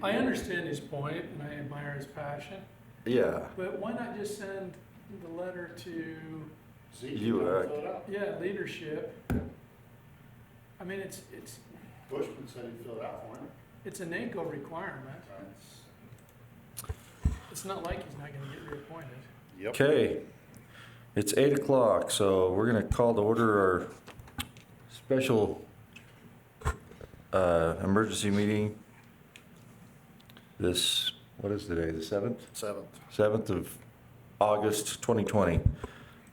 I understand his point, and I admire his passion, Yeah. but why not just send the letter to, leadership? I mean, it's Bushman said he'd fill it out for him. it's a NACO requirement. It's not like he's not gonna get reappointed. Yep. Okay. It's 8 o'clock, so we're gonna call to order our special emergency meeting. This, what is today, the 7th? 7th of August, 2020.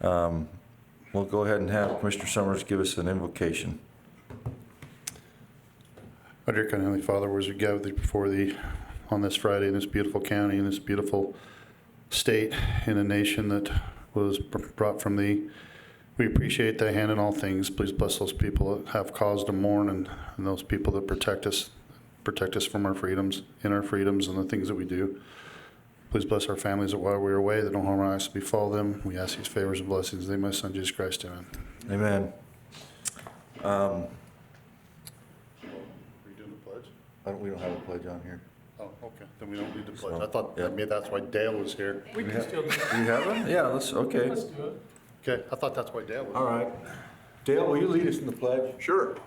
We'll go ahead and have Commissioner Summers give us an invocation. Our dear kind Heavenly Father, as we gather before Thee on this Friday in this beautiful county, in this beautiful state, in a nation that was brought from Thee, we appreciate Thy hand in all things. Please bless those people that have cause to mourn, and those people that protect us from our freedoms, in our freedoms and the things that we do. Please bless our families that while we're away, that no harm or accident befall them. We ask these favors and blessings in the name of my Son, Jesus Christ. Amen. Amen. Are you doing the pledge? We don't have a pledge on here. Oh, okay. Then we don't need the pledge. So, I thought yeah. maybe that's why Dale was here. We can still do it. Do you have one? Yeah, okay. Let's do it. Okay, I thought that's why Dale was All right. Dale, will you lead us in the pledge? Sure.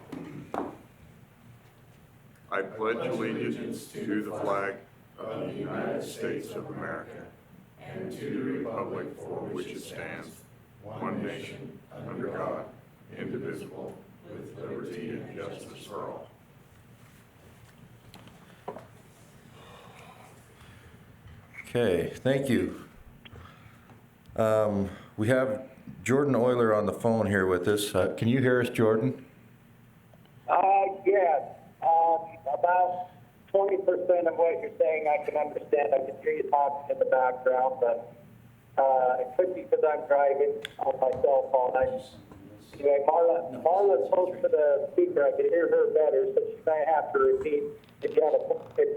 I pledge allegiance to the flag of the United States of America and to the republic for which it stands, one nation, under God, indivisible, with liberty and justice for all. Okay, thank you. We have Jordan Euler on the phone here with us. Can you hear us, Jordan? Yes. About 20% of what you're saying I can understand. I can hear you talking in the background, but it could be because I'm driving on my cell phone. Anyway, Marla spoke to the speaker. I could hear her better, so she might have to repeat if you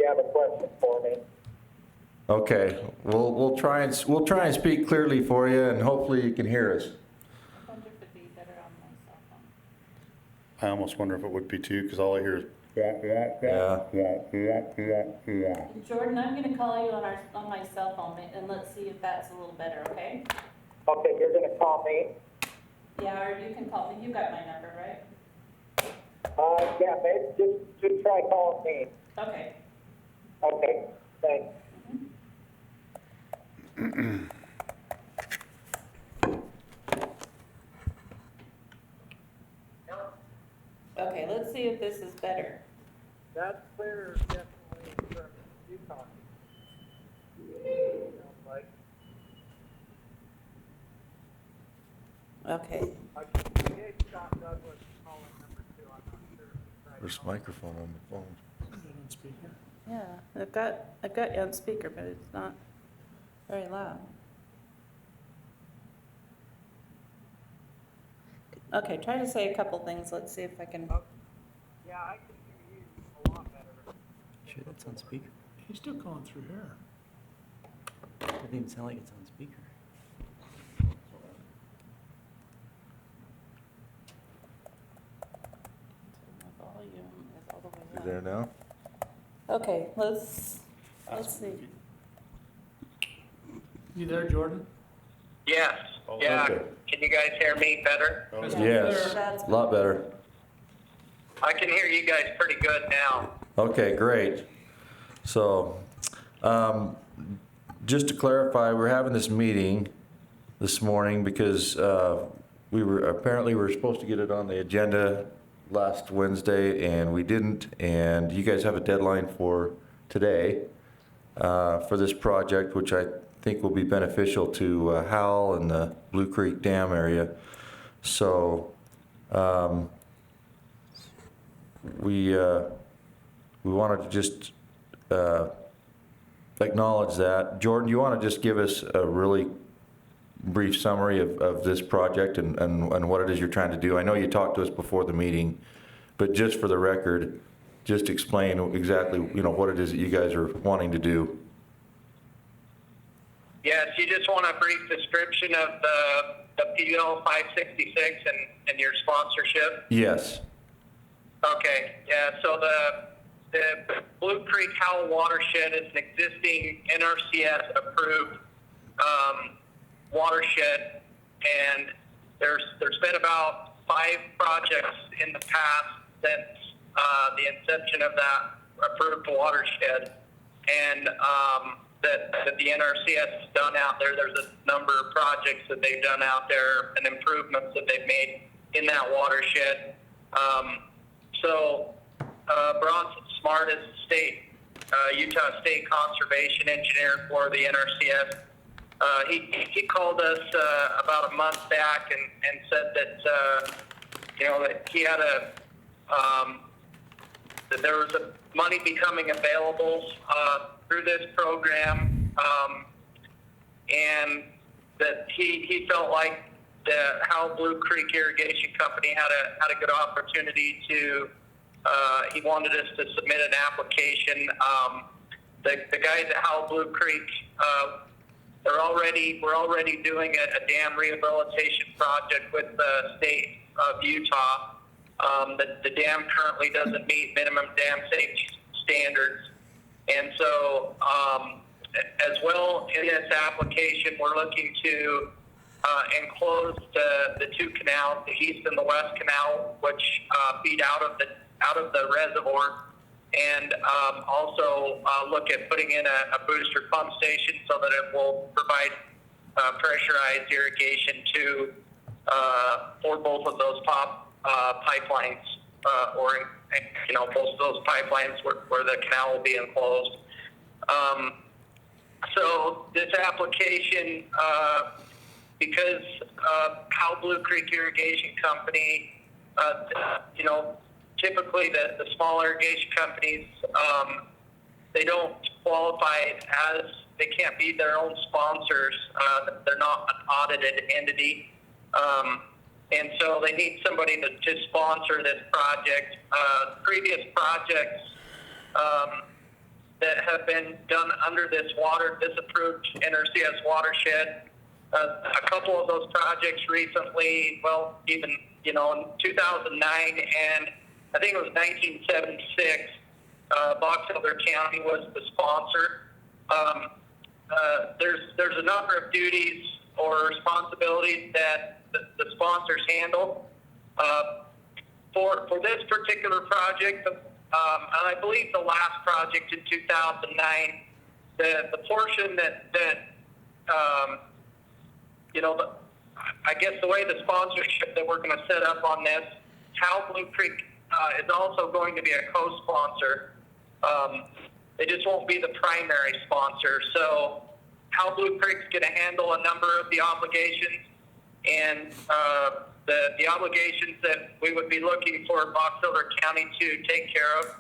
have a question for me. Okay, we'll try and speak clearly for you, and hopefully you can hear us. I wonder if it'd be better on my cell phone. I almost wonder if it would be too, because all I hear is Yeah. Jordan, I'm gonna call you on my cell phone, and let's see if that's a little better, okay? Okay, you're going to call me? Yeah, or you can call me, you got my number, right? Yeah, maybe just try calling me. Okay. Okay, thanks. Okay, let's see if this is better. That's clear, definitely, from you talking. Like, Okay. I gave Scott Douglas calling number 2, I'm not sure. There's a microphone on the phone. Put it on speaker. Yeah, I've got you on speaker, but it's not very loud. Okay, try to say a couple things. Let's see if I can. Yeah, I can hear you a lot better. Sure, that's on speaker. He's still calling through here. It doesn't even sound like it's on speaker. The volume is all the way You up. there now? Okay, let's see. You there, Jordan? Yes, yeah. okay. Can you guys hear me better? Crystal Yes, clear. That's a lot better. I can hear you guys pretty good now. Okay, great. So, just to clarify, we're having this meeting this morning because we were supposed to get it on the agenda last Wednesday and we didn't. And you guys have a deadline for today for this project, which I think will be beneficial to Howell and the Blue Creek Dam area. So, we wanted to just acknowledge that. Jordan, you want to just give us a really brief summary of this project and what it is you're trying to do? I know you talked to us before the meeting, but just for the record, just explain exactly, what it is that you guys are wanting to do. Yes, you just want a brief description of the PO 566 and your sponsorship? Yes. Okay, yeah, so the Blue Creek Creek Howell watershed is an existing NRCS approved watershed, and there's been about 5 projects in the past since the inception of that approved watershed, and that the NRCS has done out there. There's a number of projects that they've done out there and improvements that they've made in that watershed. Bronson Smart is the Utah State Conservation Engineer for the NRCS. He called us about a month back and said that that he had that there was money becoming available through this program, and that he felt like the Howell Blue Creek Irrigation Company had a good opportunity to. He wanted us to submit an application. The guys at Howell Blue Creek, we're already doing a dam rehabilitation project with the state of Utah. The dam currently doesn't meet minimum dam safety standards, and so as well in this application, we're looking to enclose the 2 canals, the east and the west canal, which feed out of the reservoir, and also look at putting in a booster pump station so that it will provide pressurized irrigation for both of those pipelines, or both of those pipelines where the canal will be enclosed. So this application, because Howell Blue Creek Irrigation Company, typically the small irrigation companies, they don't qualify as, they can't be their own sponsors. They're not an audited entity. And so they need somebody to sponsor this project. Previous projects that have been done under this approved NRCS watershed, a couple of those projects recently, well, even, in 2009 and I think it was 1976, Box Elder County was the sponsor. There's a number of duties or responsibilities that the sponsors handle. For this particular project, and I believe the last project in 2009, the portion I guess the way the sponsorship that we're going to set up on this, Howell Blue Creek is also going to be a co-sponsor. They just won't be the primary sponsor. So Howell Blue Creek's going to handle a number of the obligations, and the obligations that we would be looking for Box Elder County to take care of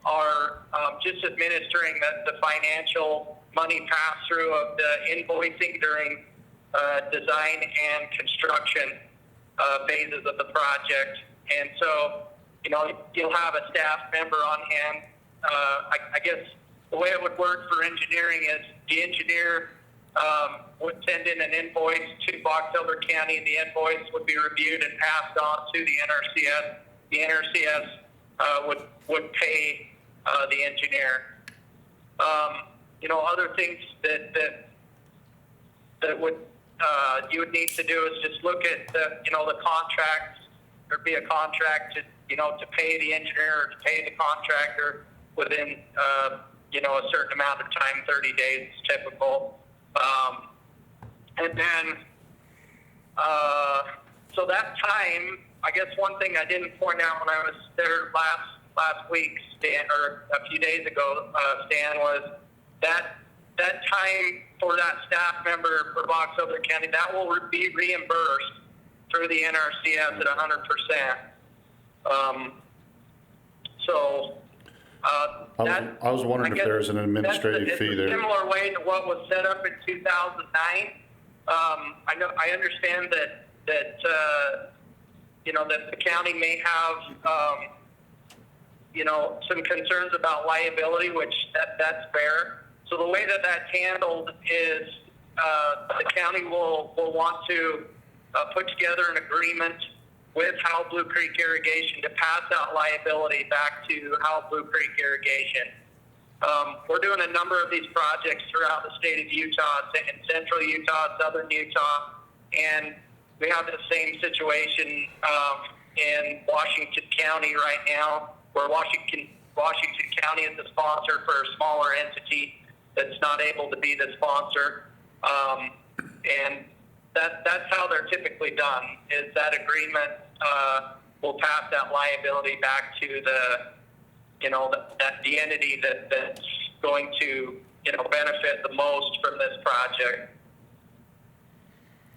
are just administering the financial money pass-through of the invoicing during design and construction phases of the project. And so, you'll have a staff member on hand. I guess the way it would work for engineering is the engineer would send in an invoice to Box Elder County. The invoice would be reviewed and passed on to the NRCS. The NRCS would pay the engineer. Other things that would you would need to do is just look at the contracts. There'd be a contract to pay the engineer or to pay the contractor within a certain amount of time, 30 days is typical. And then, so that time, I guess one thing I didn't point out when I was there last week, Stan, or a few days ago, Stan, was that time for that staff member for Box Elder County, that will be reimbursed through the NRCS at 100%. I was wondering if there's an administrative fee there. It's a similar way to what was set up in 2009. I understand that that the county may have some concerns about liability, which that's fair. So the way that that's handled is the county will want to put together an agreement with Howell Blue Creek Irrigation to pass out liability back to Howell Blue Creek Irrigation. We're doing a number of these projects throughout the state of Utah, in central Utah, southern Utah, and we have the same situation in Washington County right now, where Washington County is the sponsor for a smaller entity that's not able to be the sponsor, and that's how they're typically done. Is that agreement will pass that liability back to the entity that's going to benefit the most from this project.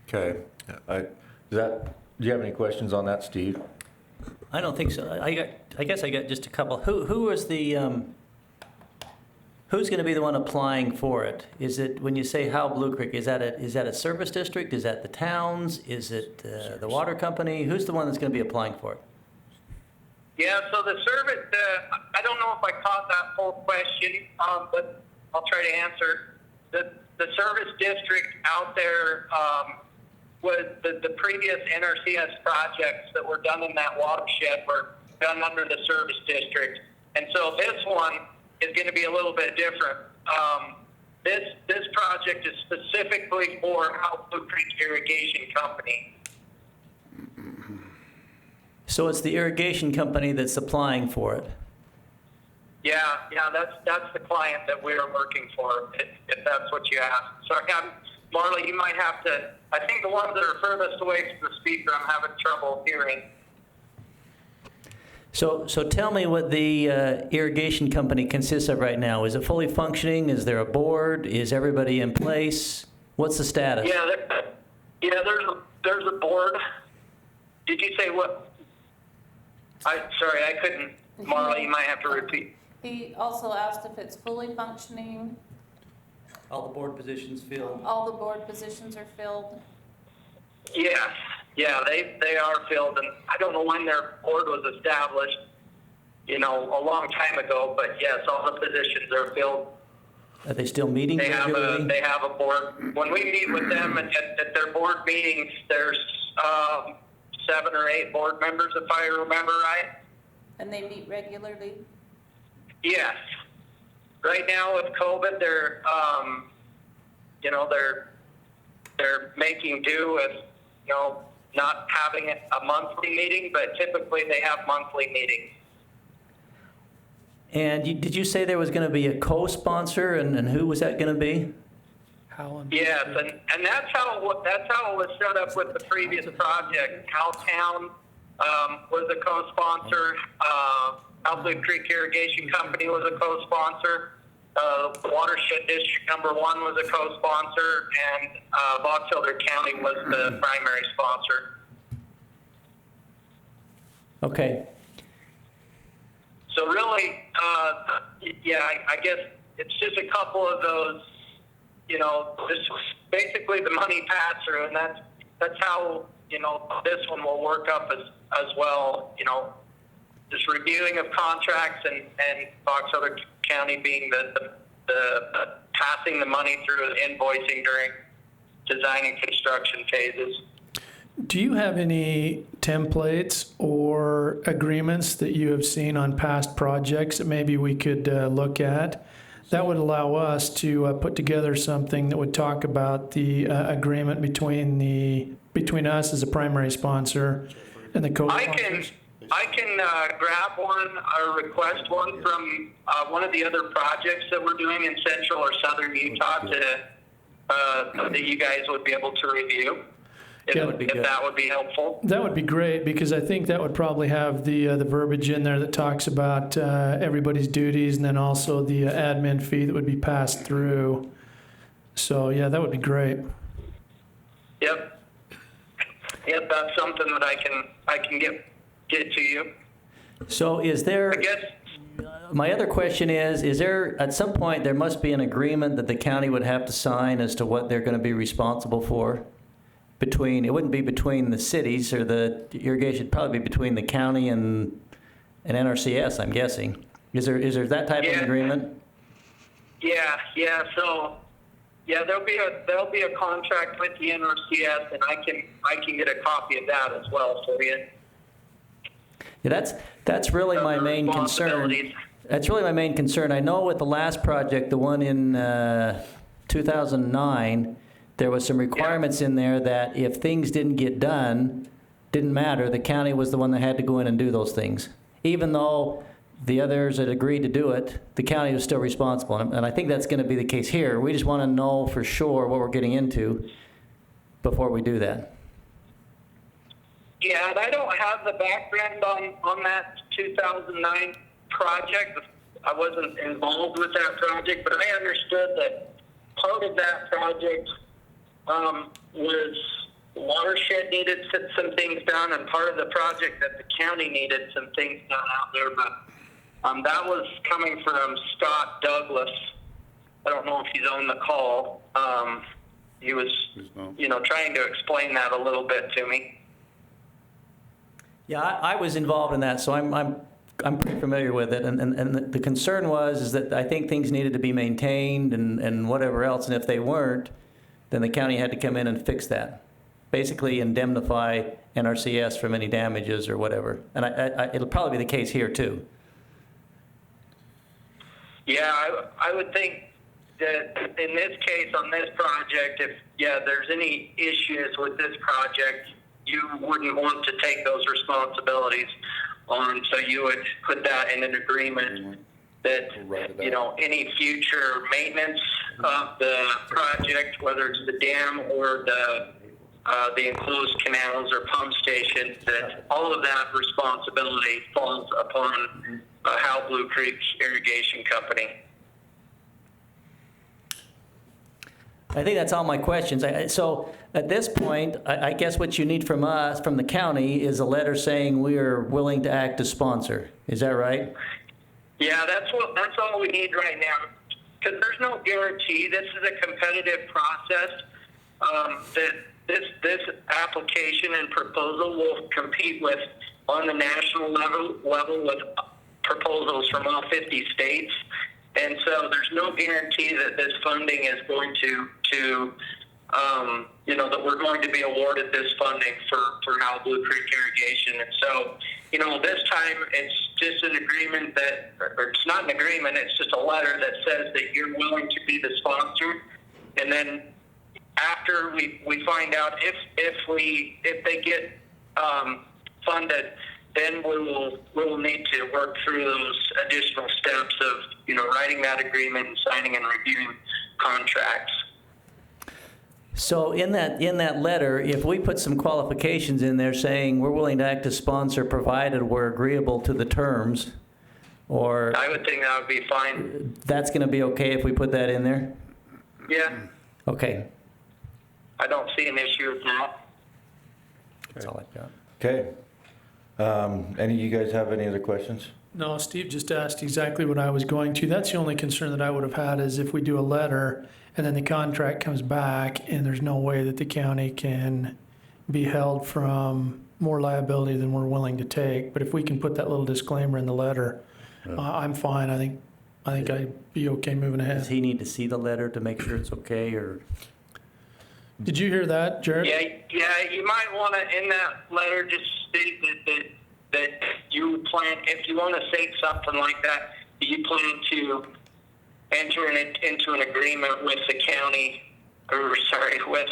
Okay. Do you have any questions on that, Steve? I don't think so. I guess I got just a couple. Who is the, who's going to be the one applying for it? Is it, when you say Howe Blue Creek, is that a service district? Is that the towns? Is it the water company? Who's the one that's going to be applying for it? Yeah, so the service, I don't know if I caught that whole question, but I'll try to answer. The service district out there was the previous NRCS projects that were done in that watershed were done under the service district. And so this one is going to be a little bit different. This project is specifically for Howe Blue Creek Irrigation Company. So it's the irrigation company that's applying for it. Yeah, that's the client that we're working for, if that's what you asked. So, Marla, you might have to, I think the ones that are furthest away from the speaker, I'm having trouble hearing. So tell me what the irrigation company consists of right now. Is it fully functioning? Is there a board? Is everybody in place? What's the status? Yeah, there's a board. Did you say what? Sorry, I couldn't. Marla, you might have to repeat. He also asked if it's fully functioning, All the board positions filled? all the board positions are filled. Yes, yeah, they are filled, and I don't know when their board was established, a long time ago, but yes, all the positions are filled. Are they still meeting They regularly? have a board. When we meet with them at their board meetings, there's 7 or 8 board members, if I remember right. And they meet regularly? Yes. Right now with COVID, they're making do with, not having a monthly meeting, but typically they have monthly meetings. And did you say there was going to be a co-sponsor, and who was that going to be? Yes, and that's how it was set up with the previous project. Cowtown was a co-sponsor. Howe Blue Creek Irrigation Company was a co-sponsor. Watershed District Number 1 was a co-sponsor, and Box Elder County was the primary sponsor. Okay. So really, I guess it's just a couple of those. This was basically the money pass through, and that's how this one will work up as well. Just reviewing of contracts and Box Elder County being the passing the money through invoicing during design and construction phases. Do you have any templates or agreements that you have seen on past projects that maybe we could look at? That would allow us to put together something that would talk about the agreement between us as a primary sponsor and the co-sponsors. I can grab one or request one from one of the other projects that we're doing in central or southern Utah that you guys would be able to review. If that would be helpful. That would be great, because I think that would probably have the verbiage in there that talks about everybody's duties, and then also the admin fee that would be passed through. So yeah, that would be great. Yep, that's something that I can get to you. So is there, I guess. my other question is there, at some point, there must be an agreement that the county would have to sign as to what they're going to be responsible for? It wouldn't be between the cities or the irrigation, it'd probably be between the county and NRCS, I'm guessing. Is there that type of agreement? Yeah. So there'll be a contract with the NRCS, and I can get a copy of that as well for you. Yeah, that's really my main concern. That's really my main concern. I know with the last project, the one in 2009, there was some requirements in there that if things didn't get done, didn't matter, the county was the one that had to go in and do those things. Even though the others had agreed to do it, the county was still responsible. And I think that's going to be the case here. We just want to know for sure what we're getting into before we do that. Yeah, and I don't have the background on that 2009 project. I wasn't involved with that project, but I understood that part of that project was watershed needed some things done, and part of the project that the county needed some things done out there. But that was coming from Scott Douglas. I don't know if he's on the call. He was, trying to explain that a little bit to me. Yeah, I was involved in that, so I'm pretty familiar with it. And the concern is that I think things needed to be maintained and whatever else, and if they weren't, then the county had to come in and fix that. Basically indemnify NRCS from any damages or whatever. And it'll probably be the case here too. Yeah, I would think that in this case, on this project, if there's any issues with this project, you wouldn't want to take those responsibilities on, so you would put that in an agreement that, any future maintenance of the project, whether it's the dam or the enclosed canals or pump station, that all of that responsibility falls upon Howell Blue Creek Irrigation Company. I think that's all my questions. So at this point, I guess what you need from us, from the county, is a letter saying we are willing to act as sponsor. Is that right? Yeah, that's all we need right now, because there's no guarantee. This is a competitive process. That this application and proposal will compete with on the national level with proposals from all 50 states. And so there's no guarantee that this funding is going to that we're going to be awarded this funding for Howell Blue Creek Irrigation. And so, this time it's just an agreement or it's not an agreement, it's just a letter that says that you're willing to be the sponsor. And then after we find out if they get funded, then we'll need to work through those additional steps of writing that agreement and signing and reviewing contracts. So in that letter, if we put some qualifications in there saying we're willing to act as sponsor provided we're agreeable to the terms, or I would think that would be fine. That's going to be okay if we put that in there? Yeah. Okay. I don't see an issue with that. That's all I've got. Okay. Any of you guys have any other questions? No, Steve just asked exactly what I was going to. That's the only concern that I would have had is if we do a letter and then the contract comes back and there's no way that the county can be held from more liability than we're willing to take. But if we can put that little disclaimer in the letter, I'm fine. I think I'd be okay moving Does ahead. he need to see the letter to make sure it's okay, or? Did you hear that, Jared? Yeah. You might want to in that letter just state that you plan, if you want to say something like that, you plan to enter into an agreement with the county, with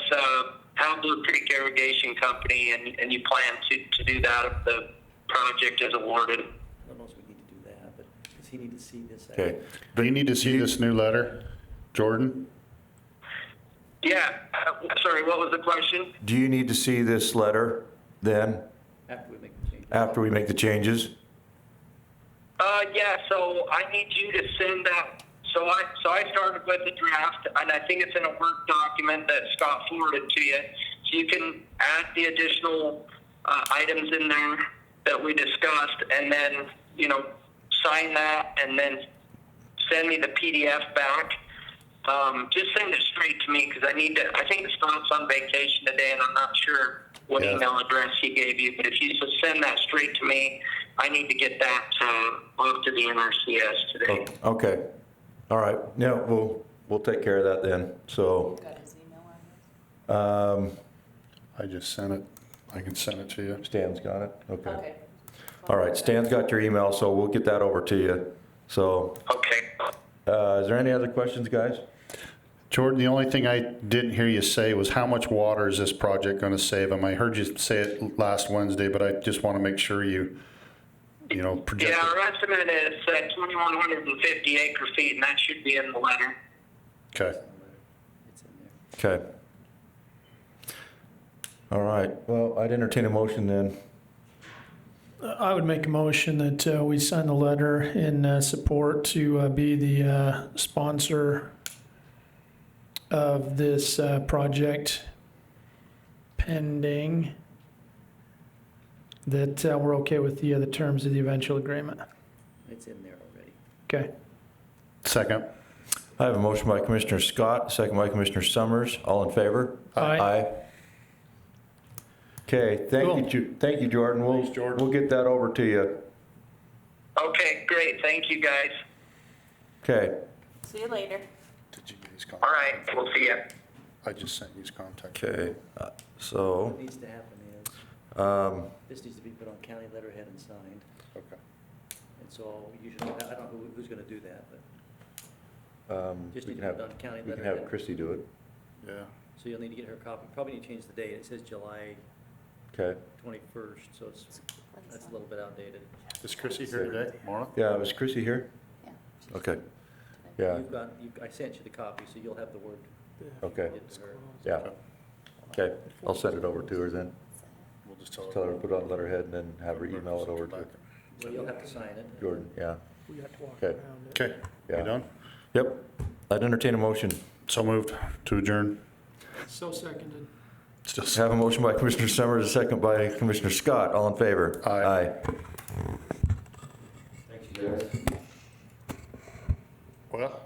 Howell Blue Creek Irrigation Company, and you plan to do that if the project is awarded. I don't know if we need to do that, but does he need to see this? Okay. Do you need to see this new letter, Jordan? Yeah. Sorry, what was the question? Do you need to see this letter then, After we make the change. after we make the changes? Yeah, so I need you to send that. So I started with the draft, and I think it's in a Word document that Scott forwarded to you. So you can add the additional items in there that we discussed, and then, sign that, and then send me the PDF back. Just send it straight to me, because I think Scott's on vacation today, and I'm not sure what email address he gave you, but if you just send that straight to me, I need to get that off to the NRCS today. Okay. All right. Yeah, we'll take care of that then. So, Got his email address? I just sent it. I can send it to you. Stan's got it? Okay. Okay. All right, Stan's got your email, so we'll get that over to you. So, Okay. is there any other questions, guys? Jordan, the only thing I didn't hear you say was how much water is this project going to save them? I heard you say it last Wednesday, but I just want to make sure you project. Yeah, our estimate is 2,150 acre feet, and that should be in the letter. Okay. It's in there. Okay. All right, well, I'd entertain a motion then. I would make a motion that we sign the letter in support to be the sponsor of this project, pending that we're okay with the terms of the eventual agreement. It's in there already. Okay. Second. I have a motion by Commissioner Scott, second by Commissioner Summers. All in favor? Aye. Okay, thank you, thank you, Jordan. Thanks, Jordan. We'll get that over to you. Okay, great. Thank you, guys. Okay, See you later. Did you get his All contact? right, we'll see you. I just sent you his contact. okay, so, What needs to happen is, this needs to be put on county letterhead and signed. Okay. And so usually, I don't know who's gonna do that, but just we need can to put have, it on county we can letterhead. have Christie do it. Yeah. So you'll need to get her a copy. Probably need to change the date. It says July Okay, 21st, so that's a little bit outdated. Is Chrissy here today? Marla? yeah, was Christie here? Yeah. Okay, yeah, I sent you the copy, so you'll have the word. okay, Get to her. yeah. Okay, I'll send it over to her then. We'll just Just tell her to put it on letterhead and then have her email it over to Well, you'll have to sign it. Jordan, yeah, We got to walk Okay. around it. Okay. Yeah. You done? yep. I'd entertain a motion. So moved to adjourn. So seconded. Still. Have a motion by Commissioner Summers, a second by Commissioner Scott. All in favor? Aye. Thank you, guys. Well.